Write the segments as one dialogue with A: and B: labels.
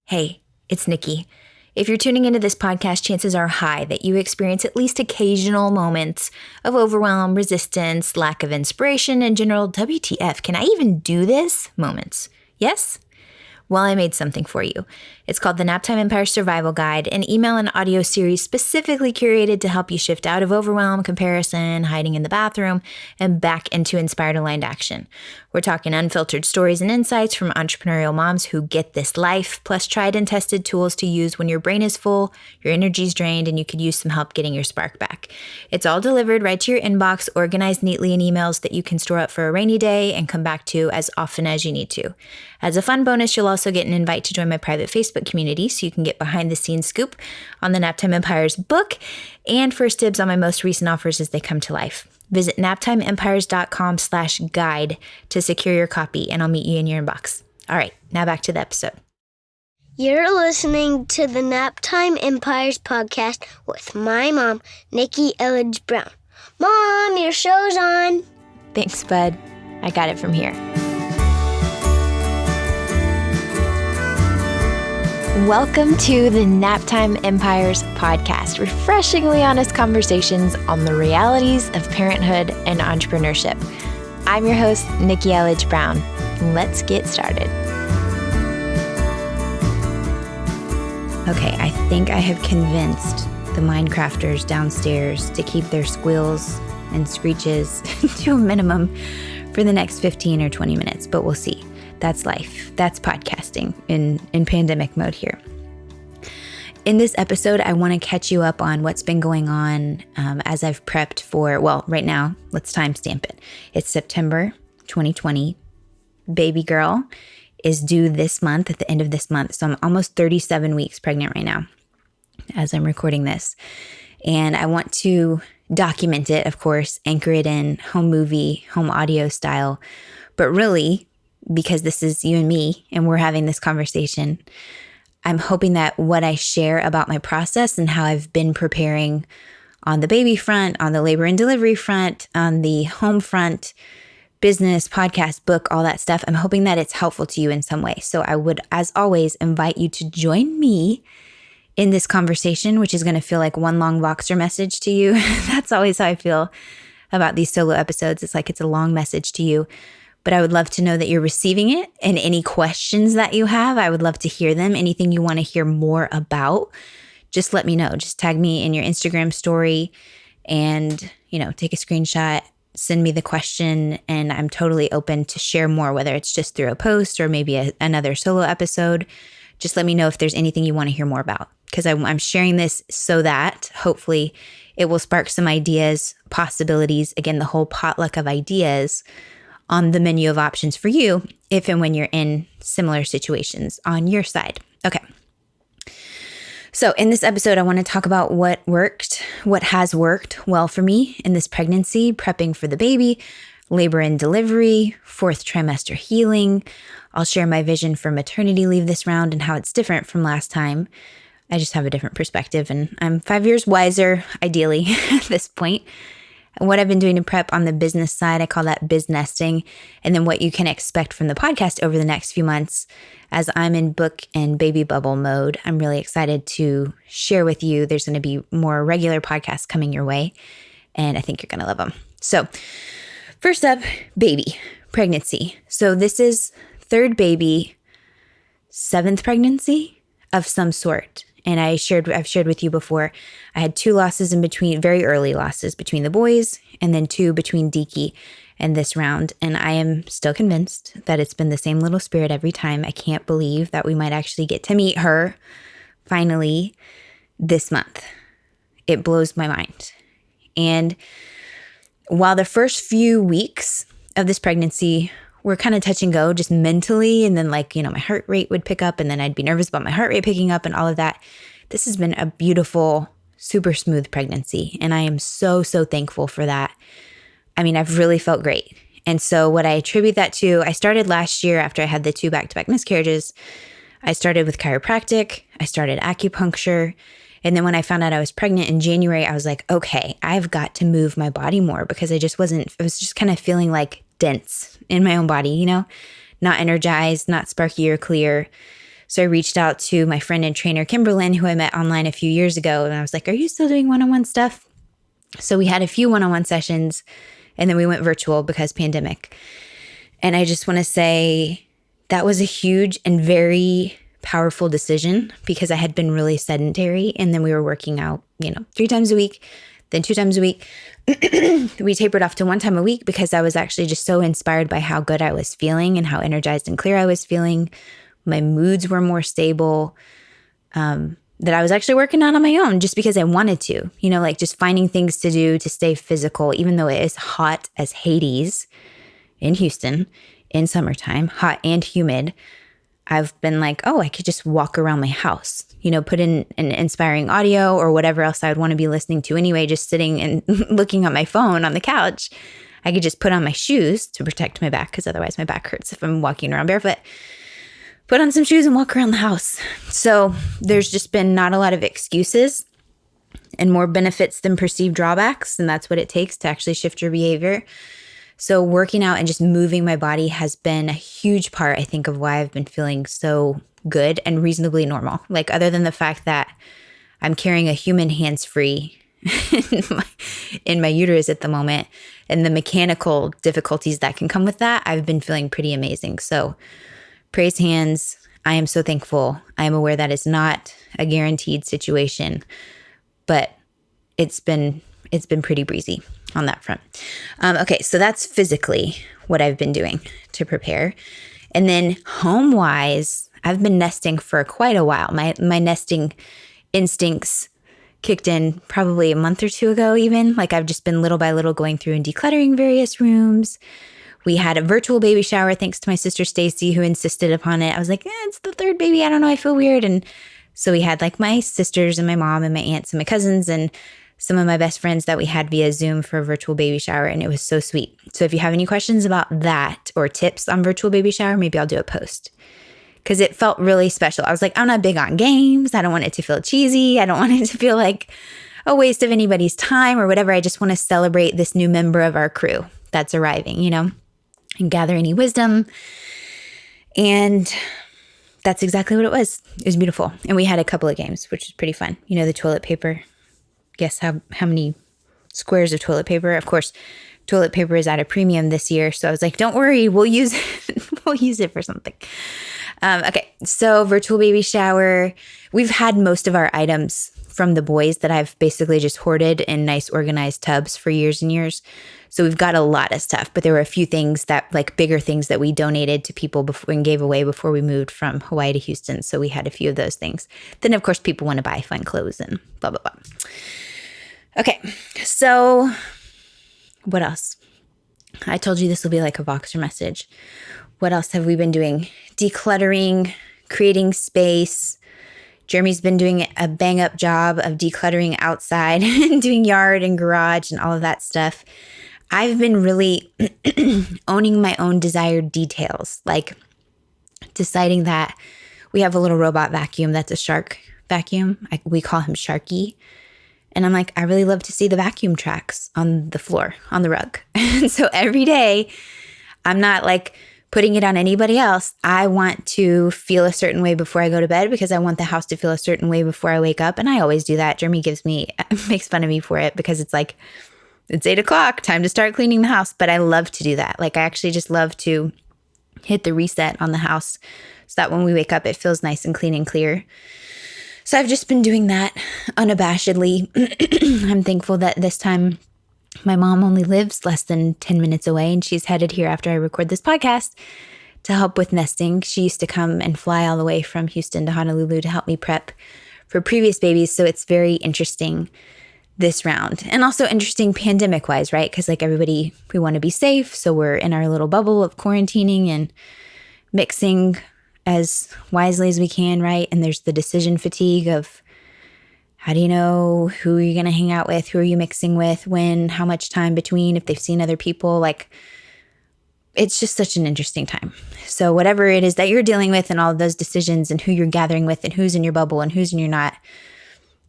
A: Hey, it's Nikki. If you're tuning into this podcast, chances are high that you experience at least occasional moments of overwhelm, resistance, lack of inspiration, and general WTF, can I even do this moments. Yes? Well, I made something for you. It's called the Naptime Empire Survival Guide, an email and audio series specifically curated to help you shift out of overwhelm, comparison, hiding in the bathroom, and back into inspired aligned action. We're talking unfiltered stories and insights from entrepreneurial moms who get this life, plus tried and tested tools to use when your brain is full, your energy's drained, and you could use some help getting your spark back. It's all delivered right to your inbox, organized neatly in emails that you can store up for a rainy day and come back to as often as you need to. As a fun bonus, you'll also get an invite to join my private Facebook community so you can get behind the scenes scoop on the Naptime Empire's book and first dibs on my most recent offers as they come to life. Visit naptimeempires.com/guide to secure your copy, and I'll meet you in your inbox. All right, now back to the episode.
B: You're listening to the Naptime Empires podcast with my mom, Nikki Elledge Brown. Mom, your show's on.
A: Thanks, bud. I got it from here. Welcome to the Naptime Empires podcast, refreshingly honest conversations on the realities of parenthood and entrepreneurship. I'm your host, Nikki Elledge Brown. Let's get started. Okay, I think I have convinced the Minecrafters downstairs to keep their squeals and screeches to a minimum for the next 15 or 20 minutes, but we'll see. That's life. That's podcasting in pandemic mode here. In this episode, I want to catch you up on what's been going on as I've prepped for, well, right now, let's timestamp it. It's September 2020. Baby girl is due this month, at the end of this month. So I'm almost 37 weeks pregnant right now as I'm recording this. And I want to document it, of course, anchor it in home movie, home audio style, but really, because this is you and me and we're having this conversation, I'm hoping that what I share about my process and how I've been preparing on the baby front, on the labor and delivery front, on the home front, business, podcast, book, all that stuff, I'm hoping that it's helpful to you in some way. So I would, as always, invite you to join me in this conversation, which is going to feel like one long Voxer message to you. That's always how I feel about these solo episodes. It's like it's a long message to you. But I would love to know that you're receiving it, and any questions that you have, I would love to hear them. Anything you want to hear more about, just let me know. Just tag me in your Instagram story and, take a screenshot, send me the question, and I'm totally open to share more, whether it's just through a post or maybe another solo episode. Just let me know if there's anything you want to hear more about, because I'm sharing this so that hopefully it will spark some ideas, possibilities, again, the whole potluck of ideas on the menu of options for you if and when you're in similar situations on your side. Okay. So in this episode, I want to talk about what has worked well for me in this pregnancy, prepping for the baby, labor and delivery, 4th trimester healing. I'll share my vision for maternity leave this round and how it's different from last time. I just have a different perspective, and I'm 5 years wiser, ideally, at this point. What I've been doing to prep on the business side, I call that Biz-Nesting, and then what you can expect from the podcast over the next few months as I'm in book and baby bubble mode. I'm really excited to share with you. There's going to be more regular podcasts coming your way, and I think you're going to love them. So first up, baby, pregnancy. So this is 3rd baby, 7th pregnancy of some sort. And I've shared with you before, I had 2 losses in between, very early losses between the boys, and then 2 between Deaky and this round. And I am still convinced that it's been the same little spirit every time. I can't believe that we might actually get to meet her finally this month. It blows my mind. And while the first few weeks of this pregnancy were kind of touch and go, just mentally, and then my heart rate would pick up, and then I'd be nervous about my heart rate picking up and all of that. This has been a beautiful, super smooth pregnancy, and I am so, so thankful for that. I mean, I've really felt great. And so what I attribute that to, I started last year after I had the 2 back-to-back miscarriages. I started with chiropractic, I started acupuncture, and then when I found out I was pregnant in January, I was like, okay, I've got to move my body more, because I was just kind of feeling like dense in my own body, not energized, not sparky or clear. So I reached out to my friend and trainer, Kimberlyn, who I met online a few years ago. And I was like, are you still doing one-on-one stuff? So we had a few one-on-one sessions, and then we went virtual because pandemic. And I just want to say that was a huge and very powerful decision because I had been really sedentary. And then we were working out, 3 times a week, then 2 times a week. We tapered off to 1 time a week because I was actually just so inspired by how good I was feeling and how energized and clear I was feeling. My moods were more stable, that I was actually working on my own just because I wanted to, just finding things to do to stay physical, even though it is hot as Hades in Houston in summertime, hot and humid. I've been like, oh, I could just walk around my house, put in an inspiring audio or whatever else I would want to be listening to anyway, just sitting and looking at my phone on the couch. I could just put on my shoes to protect my back because otherwise my back hurts if I'm walking around barefoot. Put on some shoes and walk around the house. So there's just been not a lot of excuses and more benefits than perceived drawbacks. And that's what it takes to actually shift your behavior. So working out and just moving my body has been a huge part, I think, of why I've been feeling so good and reasonably normal. Like other than the fact that I'm carrying a human hands-free in my uterus at the moment and the mechanical difficulties that can come with that, I've been feeling pretty amazing. So praise hands. I am so thankful. I am aware that it's not a guaranteed situation, but it's been pretty breezy on that front. Okay, so that's physically what I've been doing to prepare. And then home-wise, I've been nesting for quite a while. My nesting instincts kicked in probably a month or 2 ago even. Like I've just been little by little going through and decluttering various rooms. We had a virtual baby shower thanks to my sister Stacy, who insisted upon it. I was like, it's the 3rd baby. I don't know. I feel weird. And so we had like my sisters and my mom and my aunts and my cousins and some of my best friends that we had via Zoom for a virtual baby shower. And it was so sweet. So if you have any questions about that or tips on virtual baby shower, maybe I'll do a post because it felt really special. I was like, I'm not big on games. I don't want it to feel cheesy. I don't want it to feel like a waste of anybody's time or whatever. I just want to celebrate this new member of our crew that's arriving, and gather any wisdom. And that's exactly what it was. It was beautiful. And we had a couple of games, which was pretty fun. The toilet paper. Guess how many squares of toilet paper? Of course, toilet paper is at a premium this year. So I was like, don't worry, we'll use it. We'll use it for something. Okay, so virtual baby shower. We've had most of our items from the boys that I've basically just hoarded in nice organized tubs for years and years. So we've got a lot of stuff, but there were a few things that like bigger things that we donated to people before and gave away before we moved from Hawaii to Houston. So we had a few of those things. Then of course people want to buy fun clothes and blah, blah, blah. Okay, so what else? I told you this will be like a Voxer message. What else have we been doing? Decluttering, creating space. Jeremy's been doing a bang up job of decluttering outside and doing yard and garage and all of that stuff. I've been really owning my own desired details, like deciding that we have a little robot vacuum that's a shark vacuum. We call him Sharky. And I'm like, I really love to see the vacuum tracks on the floor, on the rug. And so every day, I'm not like putting it on anybody else. I want to feel a certain way before I go to bed because I want the house to feel a certain way before I wake up. And I always do that. Jeremy makes fun of me for it because it's like, it's 8:00, time to start cleaning the house. But I love to do that. Like I actually just love to hit the reset on the house so that when we wake up, it feels nice and clean and clear. So I've just been doing that unabashedly. I'm thankful that this time my mom only lives less than 10 minutes away and she's headed here after I record this podcast to help with nesting. She used to come and fly all the way from Houston to Honolulu to help me prep for previous babies. So it's very interesting this round and also interesting pandemic wise, right? Because like everybody, we want to be safe. So we're in our little bubble of quarantining and mixing as wisely as we can, right? And there's the decision fatigue of how do you know who you're going to hang out with? Who are you mixing with? When? How much time between? If they've seen other people? Like, it's just such an interesting time. So whatever it is that you're dealing with and all of those decisions and who you're gathering with and who's in your bubble and who's in your not,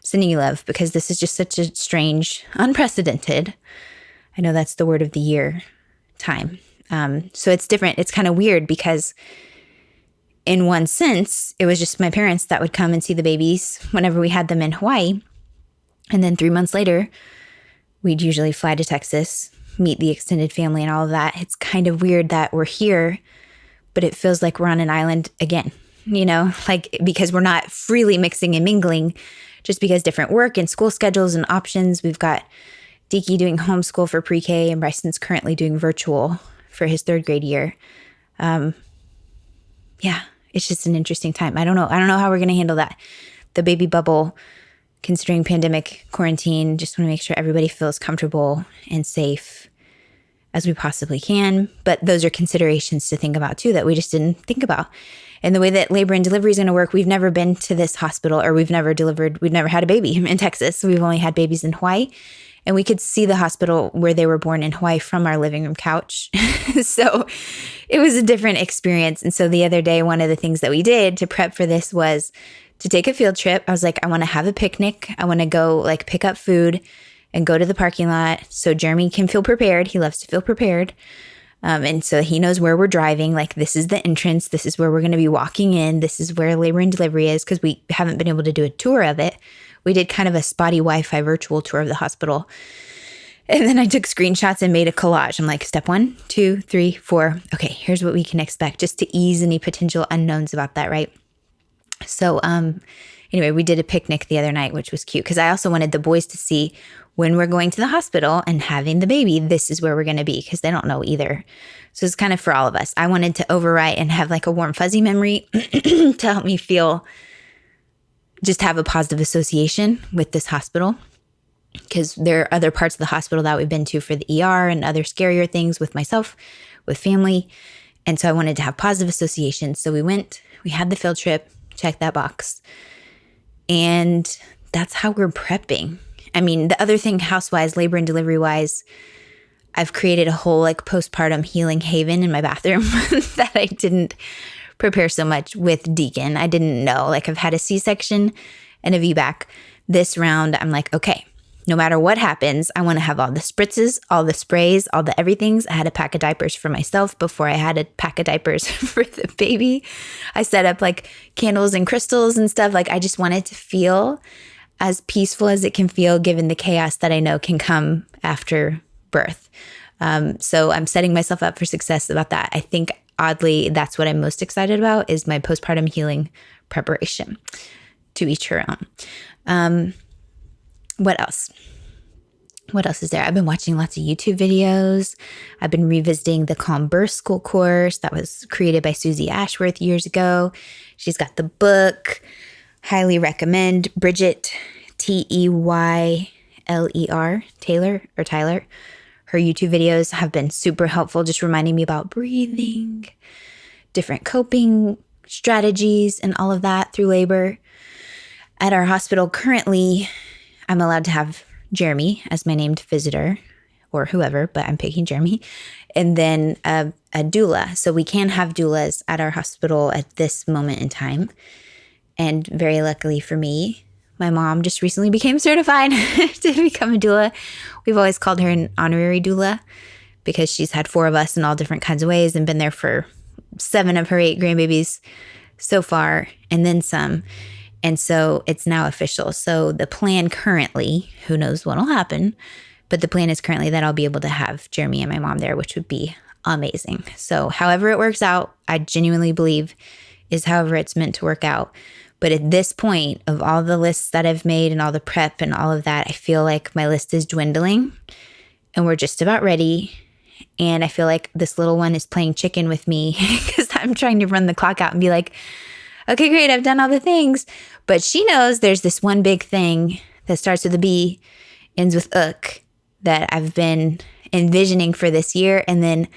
A: sending you love because this is just such a strange, unprecedented, I know that's the word of the year, time. So it's different. It's kind of weird because in one sense, it was just my parents that would come and see the babies whenever we had them in Hawaii. And then 3 months later, we'd usually fly to Texas, meet the extended family and all of that. It's kind of weird that we're here, but it feels like we're on an island again, like because we're not freely mixing and mingling, just because different work and school schedules and options. We've got Deaky doing homeschool for pre-K, and Bryson's currently doing virtual for his 3rd grade year. Yeah, it's just an interesting time. I don't know how we're going to handle that. The baby bubble, considering pandemic quarantine, just want to make sure everybody feels comfortable and safe as we possibly can. But those are considerations to think about too, that we just didn't think about. And the way that labor and delivery is going to work, we've never been to this hospital, or we've never had a baby in Texas. We've only had babies in Hawaii. And we could see the hospital where they were born in Hawaii from our living room couch. So it was a different experience. And so the other day, one of the things that we did to prep for this was to take a field trip. I was like, I want to have a picnic. I want to go like pick up food and go to the parking lot so Jeremy can feel prepared. He loves to feel prepared. And so he knows where we're driving. Like, this is the entrance. This is where we're going to be walking in. This is where labor and delivery is, because we haven't been able to do a tour of it. We did kind of a spotty Wi-Fi virtual tour of the hospital. And then I took screenshots and made a collage. I'm like, step 1, 2, 3, 4. Okay, here's what we can expect, just to ease any potential unknowns about that, right? So anyway, we did a picnic the other night, which was cute, because I also wanted the boys to see when we're going to the hospital and having the baby, this is where we're going to be, because they don't know either. So it's kind of for all of us. I wanted to overwrite and have like a warm fuzzy memory to help me just have a positive association with this hospital, because there are other parts of the hospital that we've been to for the ER and other scarier things with myself, with family. And so I wanted to have positive associations. So we had the field trip, check that box. And that's how we're prepping. I mean, the other thing, house-wise, labor and delivery-wise, I've created a whole like postpartum healing haven in my bathroom that I didn't prepare so much with Deacon. I didn't know. Like, I've had a C-section and a VBAC. This round, I'm like, okay, no matter what happens, I want to have all the spritzes, all the sprays, all the everythings. I had a pack of diapers for myself before I had a pack of diapers for the baby. I set up like candles and crystals and stuff. Like, I just wanted to feel as peaceful as it can feel, given the chaos that I know can come after birth. So I'm setting myself up for success about that. I think, oddly, that's what I'm most excited about, is my postpartum healing preparation. To each her own. What else? What else is there? I've been watching lots of YouTube videos. I've been revisiting the Calm Birth School course that was created by Susie Ashworth years ago. She's got the book. Highly recommend. Bridget, Teyler, Tyler. Her YouTube videos have been super helpful, just reminding me about breathing, different coping strategies, and all of that through labor. At our hospital currently, I'm allowed to have Jeremy as my named visitor, or whoever, but I'm picking Jeremy, and then a doula. So we can have doulas at our hospital at this moment in time. And very luckily for me, my mom just recently became certified to become a doula. We've always called her an honorary doula because she's had 4 of us in all different kinds of ways and been there for 7 of her 8 grandbabies so far, and then some. And so it's now official. So the plan currently, who knows what will happen, but the plan is currently that I'll be able to have Jeremy and my mom there, which would be amazing. So however it works out, I genuinely believe is however it's meant to work out. But at this point, of all the lists that I've made and all the prep and all of that, I feel like my list is dwindling and we're just about ready. And I feel like this little one is playing chicken with me because I'm trying to run the clock out and be like, okay, great, I've done all the things. But she knows there's this one big thing that starts with a B, ends with uk, that I've been envisioning for this year. And then,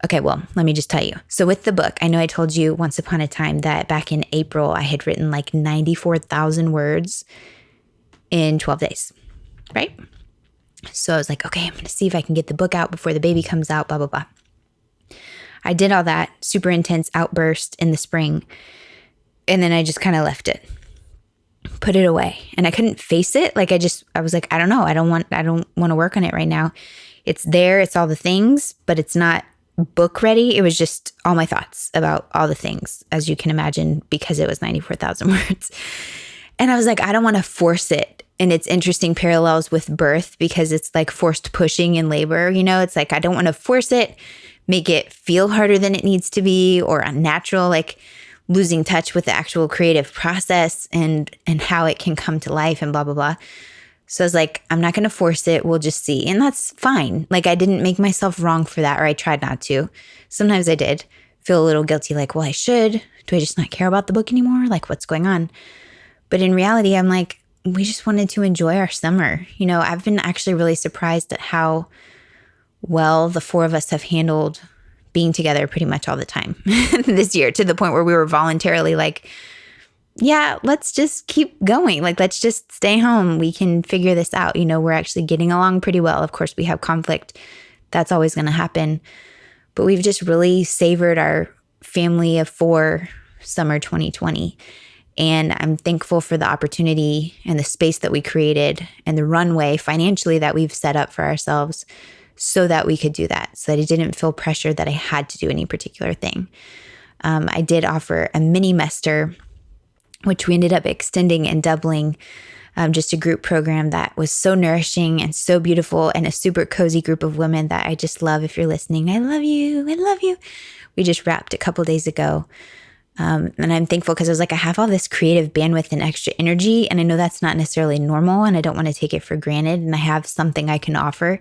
A: okay, well, let me just tell you. So with the book, I know I told you once upon a time that back in April, I had written like 94,000 words in 12 days, right? So I was like, okay, I'm going to see if I can get the book out before the baby comes out, blah, blah, blah. I did all that super intense outburst in the spring. And then I just kind of left it, put it away. And I couldn't face it. Like I was like, I don't want to work on it right now. It's there. It's all the things, but it's not book ready. It was just all my thoughts about all the things, as you can imagine, because it was 94,000 words. And I was like, I don't want to force it. And it's interesting parallels with birth because it's like forced pushing in labor. It's like, I don't want to force it, make it feel harder than it needs to be or unnatural, like losing touch with the actual creative process and how it can come to life and blah, blah, blah. So I was like, I'm not going to force it. We'll just see. And that's fine. Like I didn't make myself wrong for that, or I tried not to. Sometimes I did feel a little guilty, like, well, I should. Do I just not care about the book anymore? Like what's going on? But in reality, I'm like, we just wanted to enjoy our summer. I've been actually really surprised at how well the four of us have handled being together pretty much all the time this year, to the point where we were voluntarily like, yeah, let's just keep going. Like, let's just stay home. We can figure this out. We're actually getting along pretty well. Of course, we have conflict. That's always going to happen. But we've just really savored our family of four summer 2020. And I'm thankful for the opportunity and the space that we created and the runway financially that we've set up for ourselves so that we could do that, so that I didn't feel pressure that I had to do any particular thing. I did offer a mini mester, which we ended up extending and doubling, just a group program that was so nourishing and so beautiful, and a super cozy group of women that I just love. If you're listening, I love you. I love you. We just wrapped a couple days ago. And I'm thankful because I was like, I have all this creative bandwidth and extra energy, and I know that's not necessarily normal, and I don't want to take it for granted, and I have something I can offer.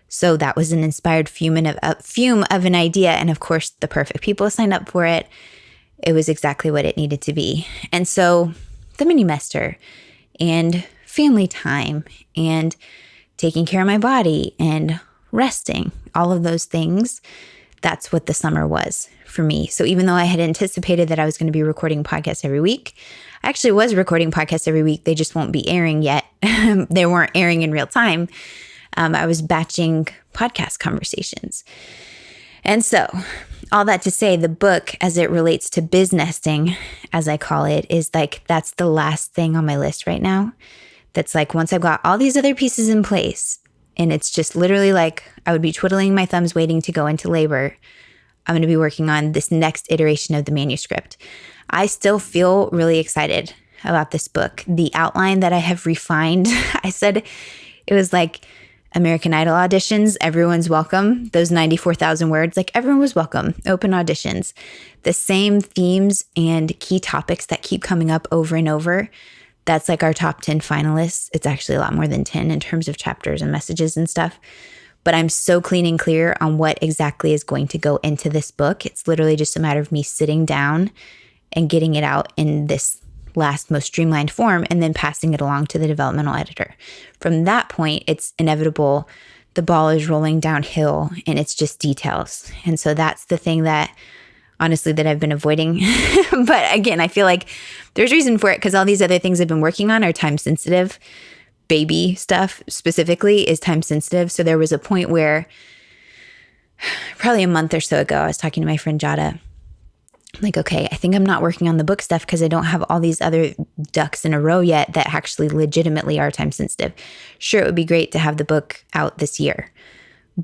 A: So that was an inspired fume of an idea. And of course, the perfect people signed up for it. It was exactly what it needed to be. And so the mini mester and family time and taking care of my body and resting, all of those things, that's what the summer was for me. So even though I had anticipated that I was going to be recording podcasts every week, I actually was recording podcasts every week. They just won't be airing yet. They weren't airing in real time. I was batching podcast conversations. And so all that to say, the book, as it relates to Biz-Nesting, as I call it, is like, that's the last thing on my list right now. That's like, once I've got all these other pieces in place, and it's just literally like, I would be twiddling my thumbs waiting to go into labor, I'm going to be working on this next iteration of the manuscript. I still feel really excited about this book. The outline that I have refined, I said it was like American Idol auditions, everyone's welcome. Those 94,000 words, like everyone was welcome. Open auditions. The same themes and key topics that keep coming up over and over. That's like our top 10 finalists. It's actually a lot more than 10 in terms of chapters and messages and stuff. But I'm so clean and clear on what exactly is going to go into this book. It's literally just a matter of me sitting down and getting it out in this last, most streamlined form, and then passing it along to the developmental editor. From that point, it's inevitable. The ball is rolling downhill, and it's just details. And so that's the thing that, honestly, that I've been avoiding. But again, I feel like there's reason for it, because all these other things I've been working on are time sensitive. Baby stuff specifically is time sensitive. So there was a point where probably a month or so ago, I was talking to my friend Jada. I'm like, okay, I think I'm not working on the book stuff because I don't have all these other ducks in a row yet that actually legitimately are time sensitive. Sure, it would be great to have the book out this year,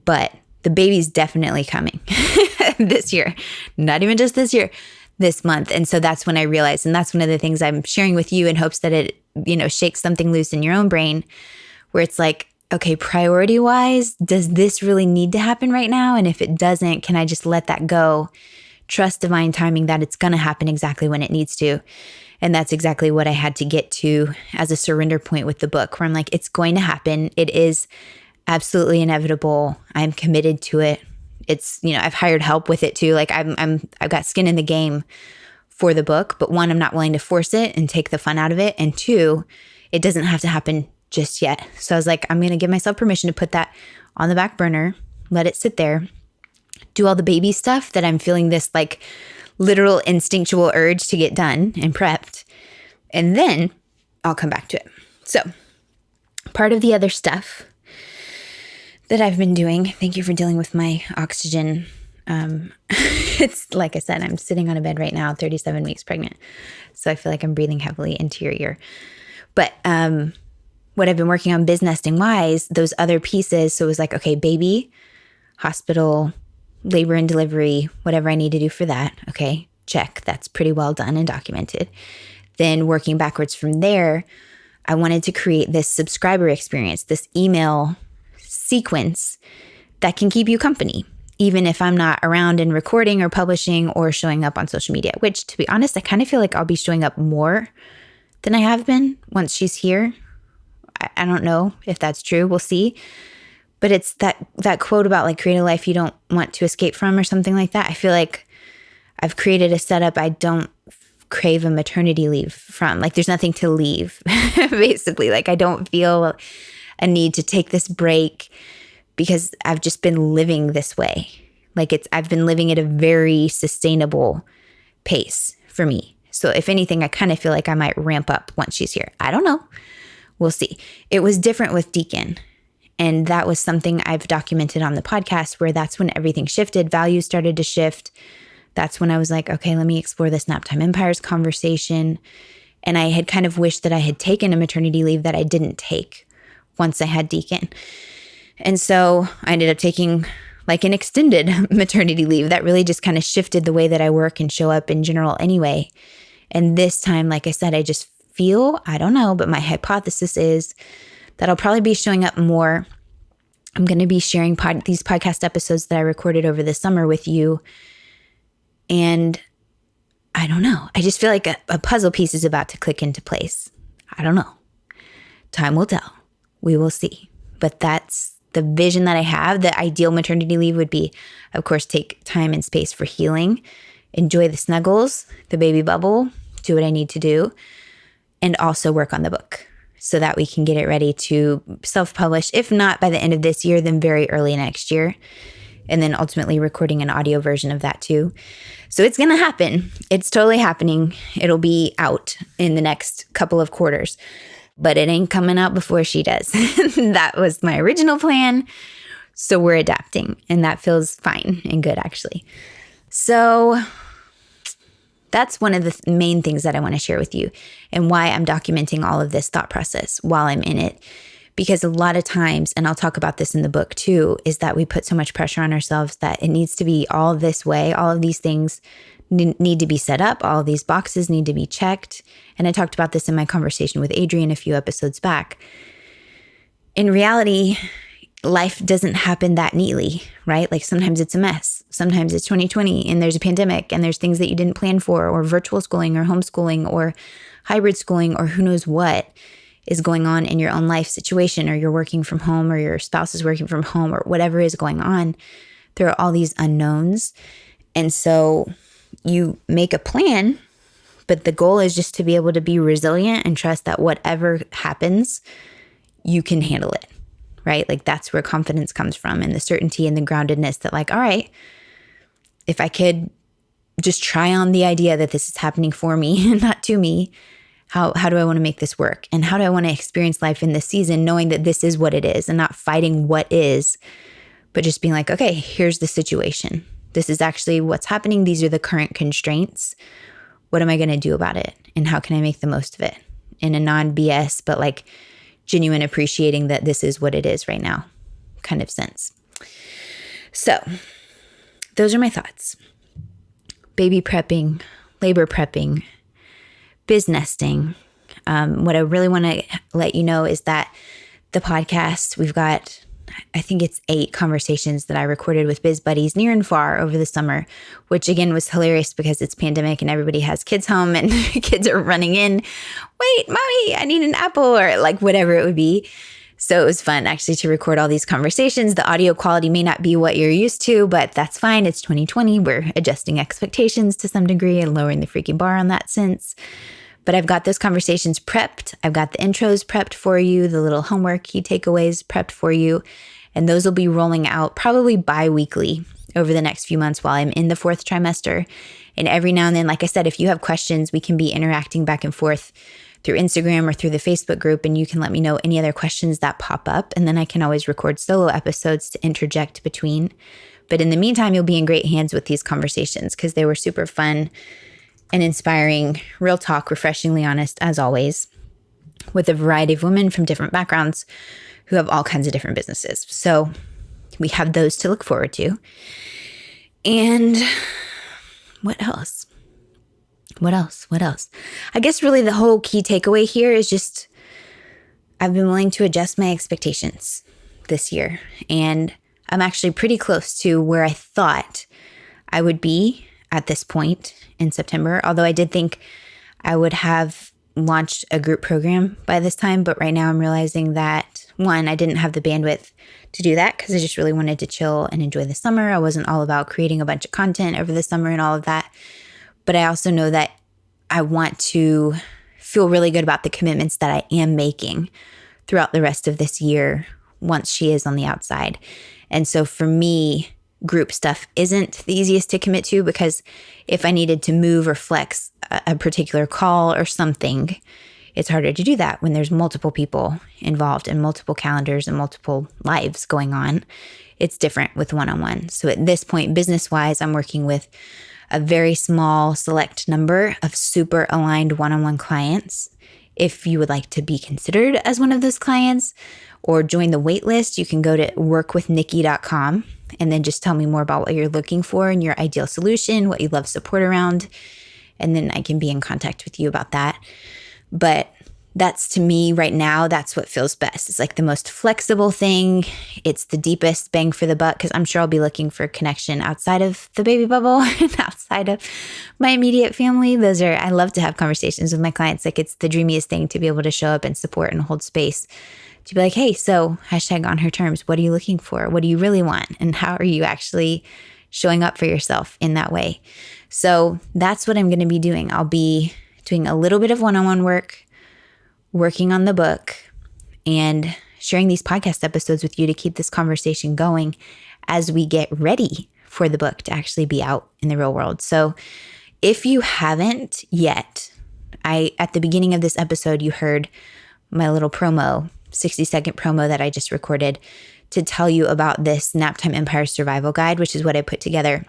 A: but the baby's definitely coming this year, not even just this year, this month. And so that's when I realized, and that's one of the things I'm sharing with you in hopes that it, shakes something loose in your own brain, where it's like, okay, priority wise, does this really need to happen right now? And if it doesn't, can I just let that go? Trust divine timing that it's going to happen exactly when it needs to. And that's exactly what I had to get to as a surrender point with the book, where I'm like, it's going to happen. It is absolutely inevitable. I'm committed to it. It's, I've hired help with it too. Like I've got skin in the game for the book, but one, I'm not willing to force it and take the fun out of it. And two, it doesn't have to happen just yet. So I was like, I'm going to give myself permission to put that on the back burner, let it sit there, do all the baby stuff that I'm feeling this like literal instinctual urge to get done and prepped. And then I'll come back to it. So part of the other stuff that I've been doing, thank you for dealing with my oxygen. It's like I said, I'm sitting on a bed right now, 37 weeks pregnant. So I feel like I'm breathing heavily into your ear. But what I've been working on Biz-Nesting wise, those other pieces. So it was like, okay, baby, hospital, labor and delivery, whatever I need to do for that. Okay, check. That's pretty well done and documented. Then working backwards from there, I wanted to create this subscriber experience, this email sequence that can keep you company, even if I'm not around and recording or publishing or showing up on social media, which, to be honest, I kind of feel like I'll be showing up more than I have been once she's here. I don't know if that's true. We'll see. But it's that quote about like create a life you don't want to escape from or something like that. I feel like I've created a setup I don't crave a maternity leave from. Like there's nothing to leave, basically. Like I don't feel a need to take this break because I've just been living this way. Like I've been living at a very sustainable pace for me. So if anything, I kind of feel like I might ramp up once she's here. I don't know. We'll see. It was different with Deacon. And that was something I've documented on the podcast where that's when everything shifted. Values started to shift. That's when I was like, okay, let me explore this Naptime Empires conversation. And I had kind of wished that I had taken a maternity leave that I didn't take once I had Deacon. And so I ended up taking like an extended maternity leave that really just kind of shifted the way that I work and show up in general anyway. And this time, like I said, I just feel, I don't know, but my hypothesis is that I'll probably be showing up more. I'm going to be sharing these podcast episodes that I recorded over the summer with you. And I don't know. I just feel like a puzzle piece is about to click into place. I don't know. Time will tell. We will see. But that's the vision that I have. The ideal maternity leave would be, of course, take time and space for healing, enjoy the snuggles, the baby bubble, do what I need to do, and also work on the book so that we can get it ready to self-publish. If not by the end of this year, then very early next year. And then ultimately recording an audio version of that too. So it's going to happen. It's totally happening. It'll be out in the next couple of quarters, but it ain't coming out before she does. That was my original plan. So we're adapting, and that feels fine and good, actually. So that's one of the main things that I want to share with you and why I'm documenting all of this thought process while I'm in it. Because a lot of times, and I'll talk about this in the book too, is that we put so much pressure on ourselves that it needs to be all this way. All of these things need to be set up. All of these boxes need to be checked. And I talked about this in my conversation with Adrian a few episodes back. In reality, life doesn't happen that neatly, right? Like sometimes it's a mess. Sometimes it's 2020 and there's a pandemic and there's things that you didn't plan for, or virtual schooling or homeschooling or hybrid schooling, or who knows what is going on in your own life situation, or you're working from home, or your spouse is working from home, or whatever is going on. There are all these unknowns. And so you make a plan, but the goal is just to be able to be resilient and trust that whatever happens, you can handle it, right? Like that's where confidence comes from, and the certainty and the groundedness that like, all right, if I could just try on the idea that this is happening for me and not to me, how do I want to make this work? And how do I want to experience life in this season, knowing that this is what it is and not fighting what is, but just being like, okay, here's the situation. This is actually what's happening. These are the current constraints. What am I going to do about it? And how can I make the most of it in a non-BS, but like genuine appreciating that this is what it is right now kind of sense. So those are my thoughts. Baby prepping, labor prepping, Biz-Nesting. What I really want to let you know is that the podcast, we've got, I think it's 8 conversations that I recorded with Biz Buddies near and far over the summer, which again was hilarious because it's pandemic and everybody has kids home and kids are running in. Wait, mommy, I need an apple, or like whatever it would be. So it was fun actually to record all these conversations. The audio quality may not be what you're used to, but that's fine. It's 2020. We're adjusting expectations to some degree and lowering the freaking bar on that sense. But I've got those conversations prepped. I've got the intros prepped for you, the little homework key takeaways prepped for you. And those will be rolling out probably bi-weekly over the next few months while I'm in the 4th trimester. And every now and then, like I said, if you have questions, we can be interacting back and forth through Instagram or through the Facebook group, and you can let me know any other questions that pop up. And then I can always record solo episodes to interject between. But in the meantime, you'll be in great hands with these conversations because they were super fun and inspiring, real talk, refreshingly honest, as always, with a variety of women from different backgrounds who have all kinds of different businesses. So we have those to look forward to. And what else? I guess really the whole key takeaway here is just I've been willing to adjust my expectations this year. And I'm actually pretty close to where I thought I would be at this point in September. Although I did think I would have launched a group program by this time. But right now I'm realizing that, one, I didn't have the bandwidth to do that because I just really wanted to chill and enjoy the summer. I wasn't all about creating a bunch of content over the summer and all of that. But I also know that I want to feel really good about the commitments that I am making throughout the rest of this year once she is on the outside. And so for me, group stuff isn't the easiest to commit to because if I needed to move or flex a particular call or something, it's harder to do that when there's multiple people involved and multiple calendars and multiple lives going on. It's different with one-on-one. So at this point, business-wise, I'm working with a very small select number of super aligned one-on-one clients. If you would like to be considered as one of those clients or join the wait list, you can go to workwithnikki.com and then just tell me more about what you're looking for and your ideal solution, what you love support around, and then I can be in contact with you about that. But that's, to me right now, that's what feels best. It's like the most flexible thing. It's the deepest bang for the buck because I'm sure I'll be looking for connection outside of the baby bubble and outside of my immediate family. I love to have conversations with my clients. Like it's the dreamiest thing to be able to show up and support and hold space to be like, hey, so #on her terms. What are you looking for? What do you really want? And how are you actually showing up for yourself in that way? So that's what I'm going to be doing. I'll be doing a little bit of one-on-one work, working on the book, and sharing these podcast episodes with you to keep this conversation going as we get ready for the book to actually be out in the real world. So if you haven't yet, at the beginning of this episode, you heard my little promo, 60-second promo that I just recorded to tell you about this Naptime Empire Survival Guide, which is what I put together.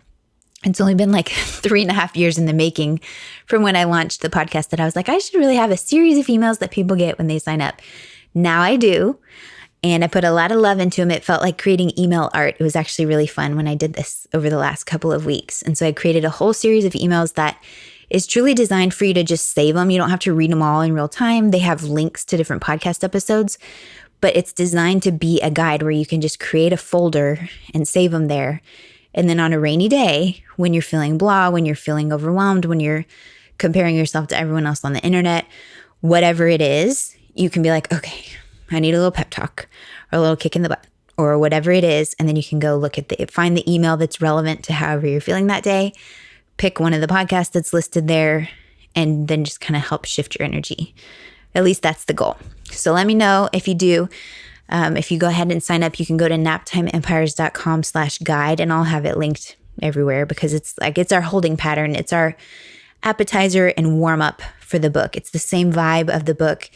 A: It's only been like 3.5 years in the making from when I launched the podcast that I was like, I should really have a series of emails that people get when they sign up. Now I do. And I put a lot of love into them. It felt like creating email art. It was actually really fun when I did this over the last couple of weeks. And so I created a whole series of emails that is truly designed for you to just save them. You don't have to read them all in real time. They have links to different podcast episodes, but it's designed to be a guide where you can just create a folder and save them there. And then on a rainy day, when you're feeling blah, when you're feeling overwhelmed, when you're comparing yourself to everyone else on the internet, whatever it is, you can be like, okay, I need a little pep talk or a little kick in the butt or whatever it is. And then you can go look at find the email that's relevant to however you're feeling that day, pick one of the podcasts that's listed there, and then just kind of help shift your energy. At least that's the goal. So let me know if you do. If you go ahead and sign up, you can go to naptimeempires.com/guide, and I'll have it linked everywhere because it's our holding pattern. It's our appetizer and warm up for the book. It's the same vibe of the book,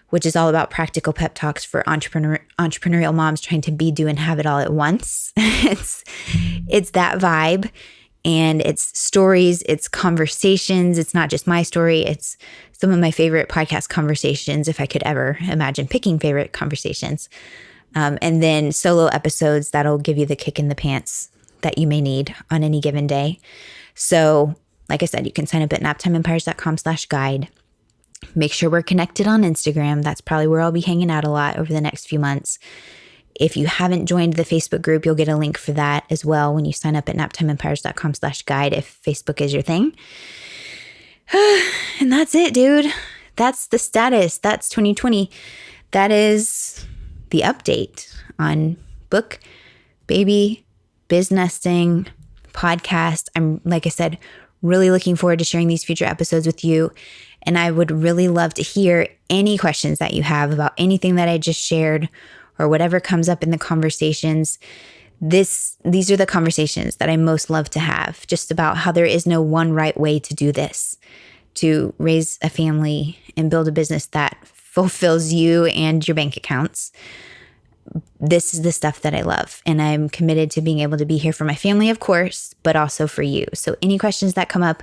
A: which is all about practical pep talks for entrepreneurial moms trying to be, do, and have it all at once. It's that vibe. And it's stories, it's conversations. It's not just my story. It's some of my favorite podcast conversations, if I could ever imagine picking favorite conversations. And then solo episodes that'll give you the kick in the pants that you may need on any given day. So like I said, you can sign up at naptimeempires.com/guide. Make sure we're connected on Instagram. That's probably where I'll be hanging out a lot over the next few months. If you haven't joined the Facebook group, you'll get a link for that as well when you sign up at naptimeempires.com/guide if Facebook is your thing. And that's it, dude. That's the status. That's 2020. That is the update on book, baby, Biz-Nesting, podcast. I'm, like I said, really looking forward to sharing these future episodes with you. And I would really love to hear any questions that you have about anything that I just shared or whatever comes up in the conversations. These are the conversations that I most love to have, just about how there is no one right way to do this, to raise a family and build a business that fulfills you and your bank accounts. This is the stuff that I love, and I'm committed to being able to be here for my family, of course, but also for you. So any questions that come up,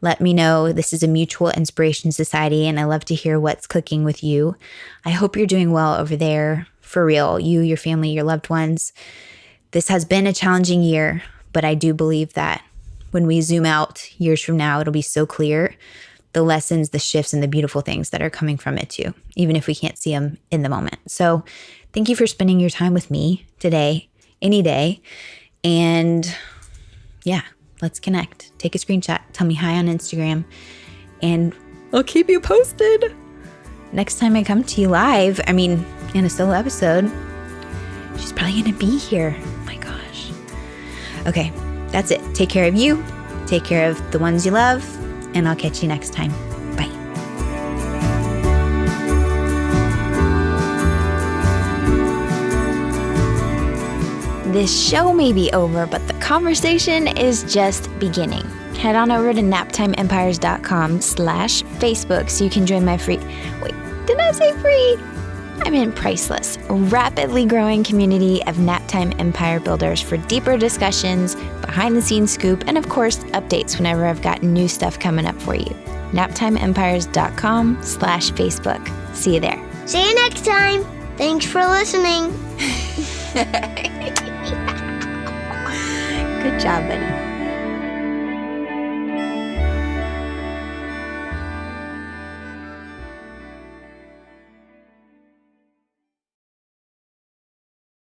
A: let me know. This is a mutual inspiration society, and I love to hear what's cooking with you. I hope you're doing well over there. For real, you, your family, your loved ones. This has been a challenging year, But I do believe that when we zoom out years from now, it'll be so clear the lessons, the shifts, and the beautiful things that are coming from it too, even if we can't see them in the moment. So thank you for spending your time with me today, any day. And yeah, let's connect. Take a screenshot. Tell me hi on Instagram. And I'll keep you posted. Next time I come to you live, in a solo episode, she's probably going to be here. Oh my gosh. Okay, that's it. Take care of you. Take care of the ones you love. And I'll catch you next time. Bye. This show may be over, but the conversation is just beginning. Head on over to naptimeempires.com/Facebook so you can join my free... Wait, did I say free? I meant priceless, rapidly growing community of Naptime Empire builders for deeper discussions, behind-the-scenes scoop, and of course, updates whenever I've got new stuff coming up for you. naptimeempires.com/Facebook. See you there.
B: See you next time. Thanks for listening.
A: Good job, buddy.